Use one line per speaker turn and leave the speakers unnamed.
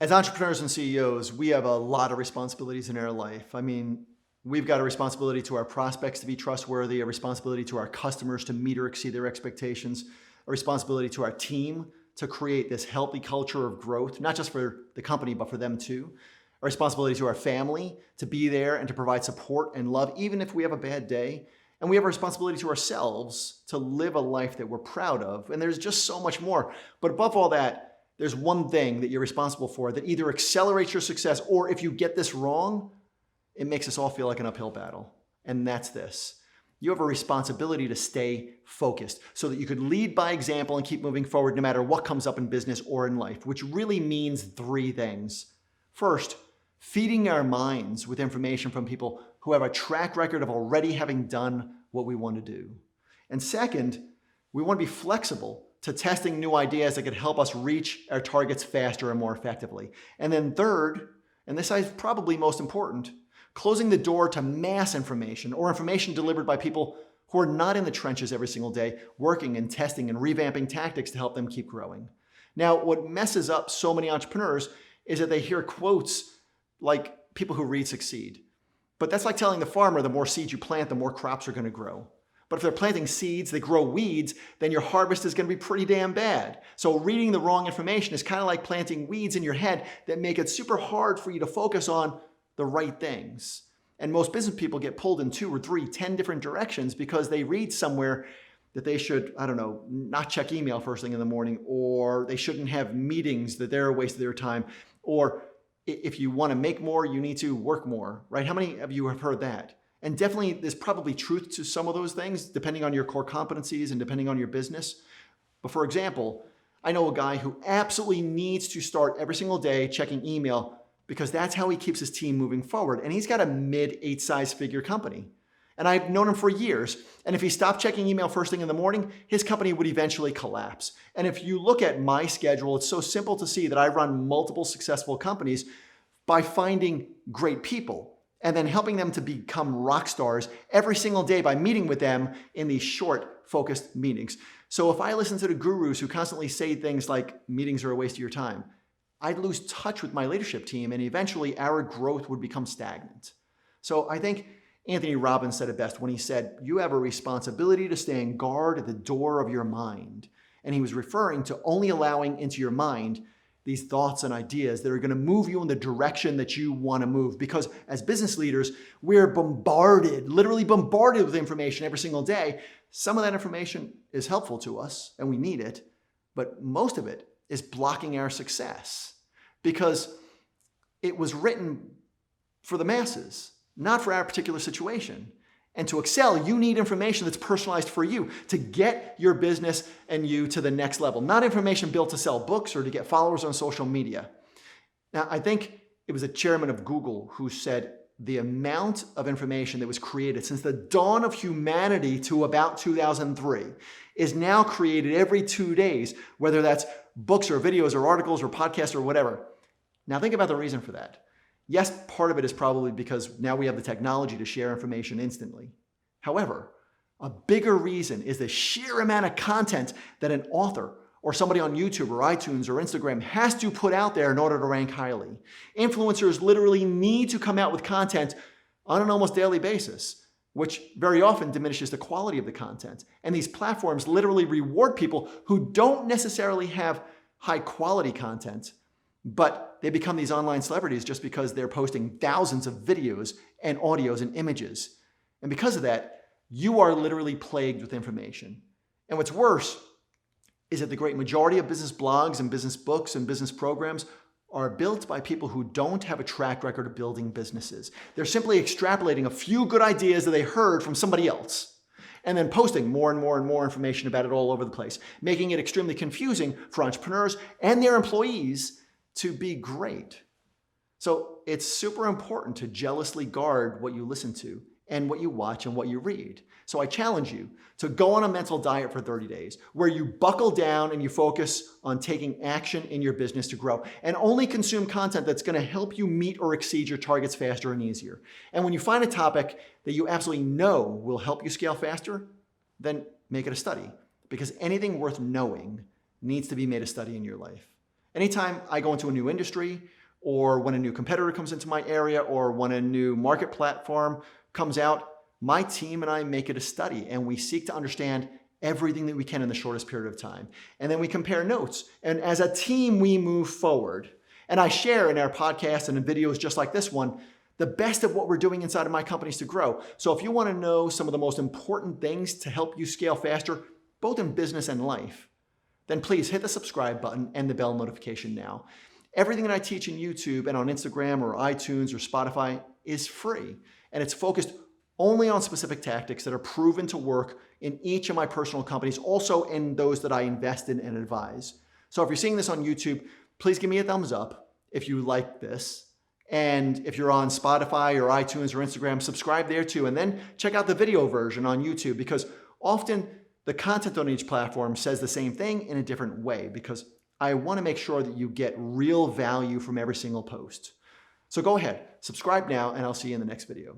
As entrepreneurs and CEOs, we have a lot of responsibilities in our life. I mean, we've got a responsibility to our prospects to be trustworthy, a responsibility to our customers to meet or exceed their expectations, a responsibility to our team to create this healthy culture of growth, not just for the company, but for them too. A responsibility to our family to be there and to provide support and love, even if we have a bad day. And we have a responsibility to ourselves to live a life that we're proud of. And there's just so much more. But above all that, there's one thing that you're responsible for that either accelerates your success, or if you get this wrong, it makes us all feel like an uphill battle. And that's this. You have a responsibility to stay focused so that you could lead by example and keep moving forward no matter what comes up in business or in life, which really means three things. First, feeding our minds with information from people who have a track record of already having done what we want to do. And second, we want to be flexible to testing new ideas that could help us reach our targets faster and more effectively. And then third, and this is probably most important, closing the door to mass information or information delivered by people who are not in the trenches every single day, working and testing and revamping tactics to help them keep growing. Now, what messes up so many entrepreneurs is that they hear quotes like people who read succeed. But that's like telling the farmer the more seeds you plant, the more crops are going to grow. But if they're planting seeds that grow weeds, then your harvest is going to be pretty damn bad. So reading the wrong information is kind of like planting weeds in your head that make it super hard for you to focus on the right things. And most business people get pulled in 2 or 3, 10 different directions because they read somewhere that they should, not check email first thing in the morning, or they shouldn't have meetings, that they're a waste of their time, or if you want to make more, you need to work more, right? How many of you have heard that? And definitely there's probably truth to some of those things, depending on your core competencies and depending on your business. But for example, I know a guy who absolutely needs to start every single day checking email because that's how he keeps his team moving forward. And he's got a mid-8 size figure company. And I've known him for years. And if he stopped checking email first thing in the morning, his company would eventually collapse. And if you look at my schedule, it's so simple to see that I run multiple successful companies by finding great people and then helping them to become rock stars every single day by meeting with them in these short, focused meetings. So if I listen to the gurus who constantly say things like meetings are a waste of your time, I'd lose touch with my leadership team and eventually our growth would become stagnant. So I think Anthony Robbins said it best when he said, you have a responsibility to stand guard at the door of your mind. And he was referring to only allowing into your mind these thoughts and ideas that are going to move you in the direction that you want to move. Because as business leaders, we're bombarded, literally bombarded with information every single day. Some of that information is helpful to us and we need it, but most of it is blocking our success because it was written for the masses, not for our particular situation. And to excel, you need information that's personalized for you to get your business and you to the next level, not information built to sell books or to get followers on social media. Now, I think it was the chairman of Google who said the amount of information that was created since the dawn of humanity to about 2003 is now created every 2 days, whether that's books or videos or articles or podcasts or whatever. Now, think about the reason for that. Yes, part of it is probably because now we have the technology to share information instantly. However, a bigger reason is the sheer amount of content that an author or somebody on YouTube or iTunes or Instagram has to put out there in order to rank highly. Influencers literally need to come out with content on an almost daily basis, which very often diminishes the quality of the content. And these platforms literally reward people who don't necessarily have high quality content, but they become these online celebrities just because they're posting thousands of videos and audios and images. And because of that, you are literally plagued with information. And what's worse is that the great majority of business blogs and business books and business programs are built by people who don't have a track record of building businesses. They're simply extrapolating a few good ideas that they heard from somebody else and then posting more and more and more information about it all over the place, making it extremely confusing for entrepreneurs and their employees to be great. So it's super important to jealously guard what you listen to and what you watch and what you read. So I challenge you to go on a mental diet for 30 days where you buckle down and you focus on taking action in your business to grow and only consume content that's going to help you meet or exceed your targets faster and easier. And when you find a topic that you absolutely know will help you scale faster, then make it a study, because anything worth knowing needs to be made a study in your life. Anytime I go into a new industry, or when a new competitor comes into my area, or when a new market platform comes out, my team and I make it a study, and we seek to understand everything that we can in the shortest period of time. And then we compare notes. And as a team, we move forward. And I share in our podcasts and in videos just like this one, the best of what we're doing inside of my companies to grow. So if you want to know some of the most important things to help you scale faster, both in business and life, then please hit the subscribe button and the bell notification now. Everything that I teach in YouTube and on Instagram or iTunes or Spotify is free, and it's focused only on specific tactics that are proven to work in each of my personal companies, also in those that I invest in and advise. So if you're seeing this on YouTube, please give me a thumbs up if you like this. And if you're on Spotify or iTunes or Instagram, subscribe there too. And then check out the video version on YouTube, because often the content on each platform says the same thing in a different way, because I want to make sure that you get real value from every single post. So go ahead, subscribe now, and I'll see you in the next video.